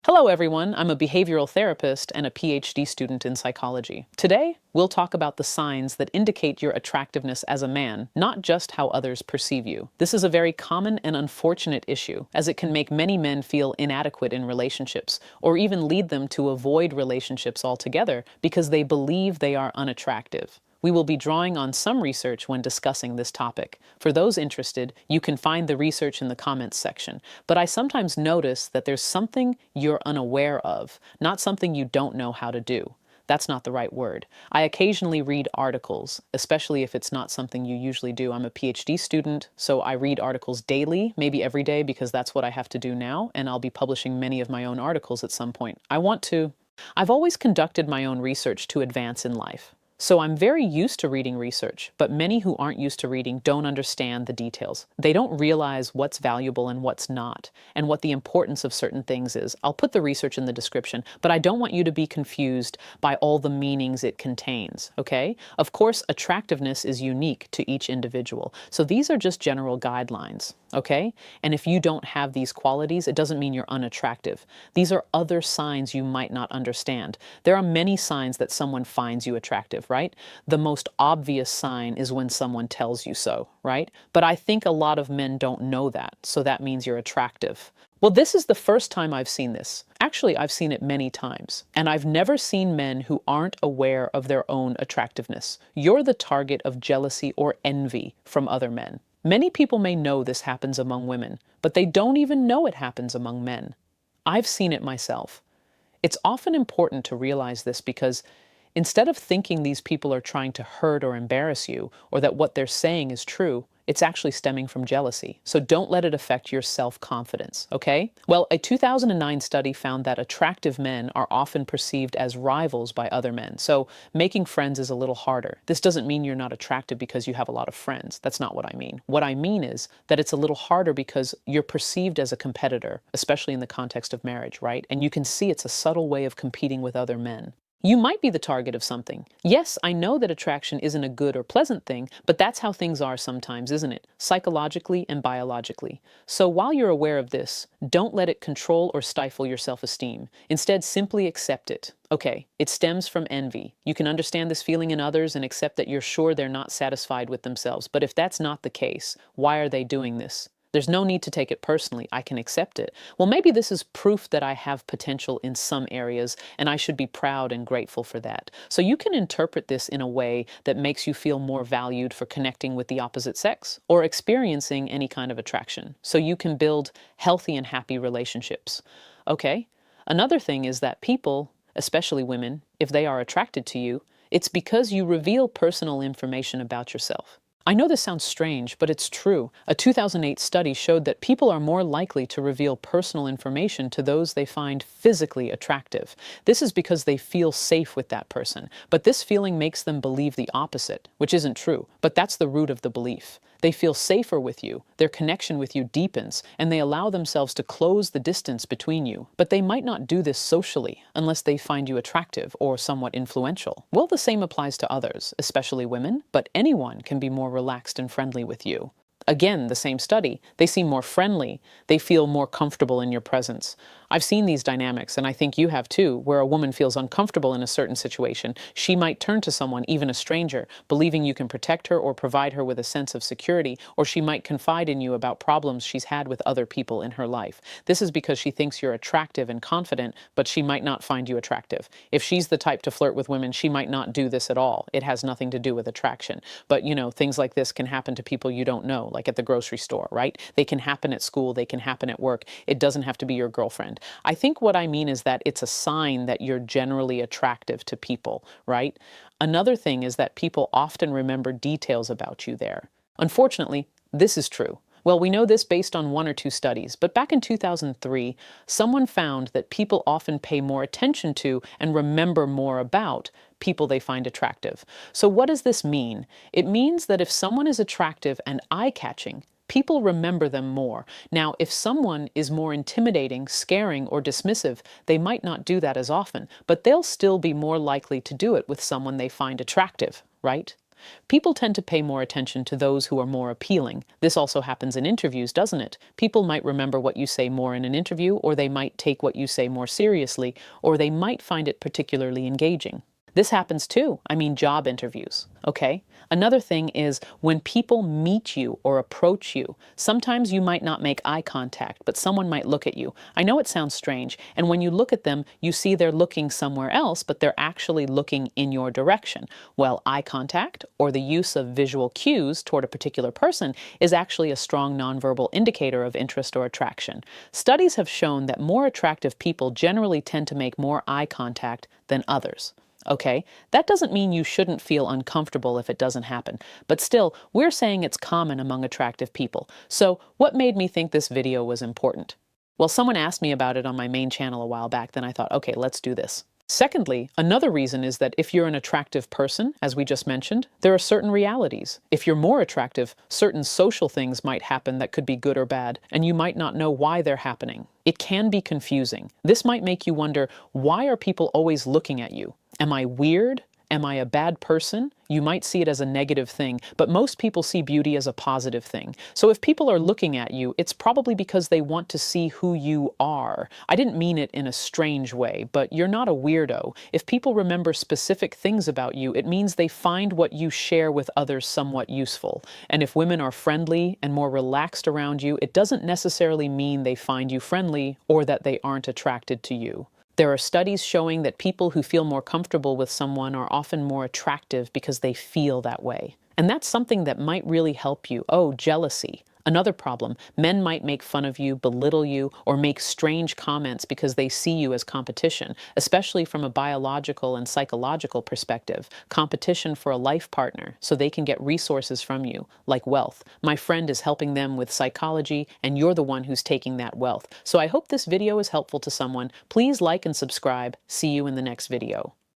Hello, everyone. I'm a behavioral therapist and a PhD student in psychology. Today, we'll talk about the signs that indicate your attractiveness as a man, not just how others perceive you. This is a very common and unfortunate issue, as it can make many men feel inadequate in relationships, or even lead them to avoid relationships altogether because they believe they are unattractive. We will be drawing on some research when discussing this topic. For those interested, you can find the research in the comments section. But I sometimes notice that there's something you're unaware of, not something you don't know how to do. That's not the right word. I occasionally read articles, especially if it's not something you usually do. I'm a PhD student, so I read articles daily, maybe every day, because that's what I have to do now, and I'll be publishing many of my own articles at some point. I've always conducted my own research to advance in life. So I'm very used to reading research, but many who aren't used to reading don't understand the details. They don't realize what's valuable and what's not, and what the importance of certain things is. I'll put the research in the description, but I don't want you to be confused by all the meanings it contains, okay? Of course, attractiveness is unique to each individual. So these are just general guidelines, okay? And if you don't have these qualities, it doesn't mean you're unattractive. These are other signs you might not understand. There are many signs that someone finds you attractive, right? The most obvious sign is when someone tells you so, right? But I think a lot of men don't know that, so that means you're attractive. Well, this is the first time I've seen this. Actually, I've seen it many times, and I've never seen men who aren't aware of their own attractiveness. You're the target of jealousy or envy from other men. Many people may know this happens among women, but they don't even know it happens among men. I've seen it myself. It's often important to realize this because instead of thinking these people are trying to hurt or embarrass you, or that what they're saying is true, it's actually stemming from jealousy. So don't let it affect your self-confidence, okay? Well, a 2009 study found that attractive men are often perceived as rivals by other men. So making friends is a little harder. This doesn't mean you're not attractive because you have a lot of friends. That's not what I mean. What I mean is that it's a little harder because you're perceived as a competitor, especially in the context of marriage, right? And you can see it's a subtle way of competing with other men. You might be the target of something. Yes, I know that attraction isn't a good or pleasant thing, but that's how things are sometimes, isn't it? Psychologically and biologically. So while you're aware of this, don't let it control or stifle your self-esteem. Instead, simply accept it. Okay, it stems from envy. You can understand this feeling in others and accept that you're sure they're not satisfied with themselves. But if that's not the case, why are they doing this? There's no need to take it personally. I can accept it. Well, maybe this is proof that I have potential in some areas, and I should be proud and grateful for that. So you can interpret this in a way that makes you feel more valued for connecting with the opposite sex or experiencing any kind of attraction. So you can build healthy and happy relationships. Okay? Another thing is that people, especially women, if they are attracted to you, it's because you reveal personal information about yourself. I know this sounds strange, but it's true. A 2008 study showed that people are more likely to reveal personal information to those they find physically attractive. This is because they feel safe with that person, but this feeling makes them believe the opposite, which isn't true, but that's the root of the belief. They feel safer with you, their connection with you deepens, and they allow themselves to close the distance between you. But they might not do this socially unless they find you attractive or somewhat influential. Well, the same applies to others, especially women, but anyone can be more relaxed and friendly with you. Again, the same study. They seem more friendly. They feel more comfortable in your presence. I've seen these dynamics, and I think you have too, where a woman feels uncomfortable in a certain situation. She might turn to someone, even a stranger, believing you can protect her or provide her with a sense of security, or she might confide in you about problems she's had with other people in her life. This is because she thinks you're attractive and confident, but she might not find you attractive. If she's the type to flirt with women, she might not do this at all. It has nothing to do with attraction. But, things like this can happen to people you don't know, like at the grocery store, right? They can happen at school, they can happen at work. It doesn't have to be your girlfriend. I think what I mean is that it's a sign that you're generally attractive to people, right? Another thing is that people often remember details about you there. Unfortunately, this is true. Well, we know this based on 1 or 2 studies, but back in 2003, someone found that people often pay more attention to and remember more about people they find attractive. So what does this mean? It means that if someone is attractive and eye-catching, people remember them more. Now, if someone is more intimidating, scaring, or dismissive, they might not do that as often, but they'll still be more likely to do it with someone they find attractive, right? People tend to pay more attention to those who are more appealing. This also happens in interviews, doesn't it? People might remember what you say more in an interview, or they might take what you say more seriously, or they might find it particularly engaging. This happens too. I mean, job interviews, okay? Another thing is when people meet you or approach you, sometimes you might not make eye contact, but someone might look at you. I know it sounds strange, and when you look at them, you see they're looking somewhere else, but they're actually looking in your direction. Well, eye contact, or the use of visual cues toward a particular person, is actually a strong nonverbal indicator of interest or attraction. Studies have shown that more attractive people generally tend to make more eye contact than others. Okay, that doesn't mean you shouldn't feel uncomfortable if it doesn't happen, but still, we're saying it's common among attractive people. So, what made me think this video was important? Well, someone asked me about it on my main channel a while back, then I thought, okay, let's do this. Secondly, another reason is that if you're an attractive person, as we just mentioned, there are certain realities. If you're more attractive, certain social things might happen that could be good or bad, and you might not know why they're happening. It can be confusing. This might make you wonder, why are people always looking at you? Am I weird? Am I a bad person? You might see it as a negative thing, but most people see beauty as a positive thing. So if people are looking at you, it's probably because they want to see who you are. I didn't mean it in a strange way, but you're not a weirdo. If people remember specific things about you, it means they find what you share with others somewhat useful. And if women are friendly and more relaxed around you, it doesn't necessarily mean they find you friendly or that they aren't attracted to you. There are studies showing that people who feel more comfortable with someone are often more attractive because they feel that way. And that's something that might really help you. Oh, jealousy. Another problem, men might make fun of you, belittle you, or make strange comments because they see you as competition, especially from a biological and psychological perspective. Competition for a life partner, so they can get resources from you, like wealth. My friend is helping them with psychology, and you're the one who's taking that wealth. So I hope this video is helpful to someone. Please like and subscribe. See you in the next video.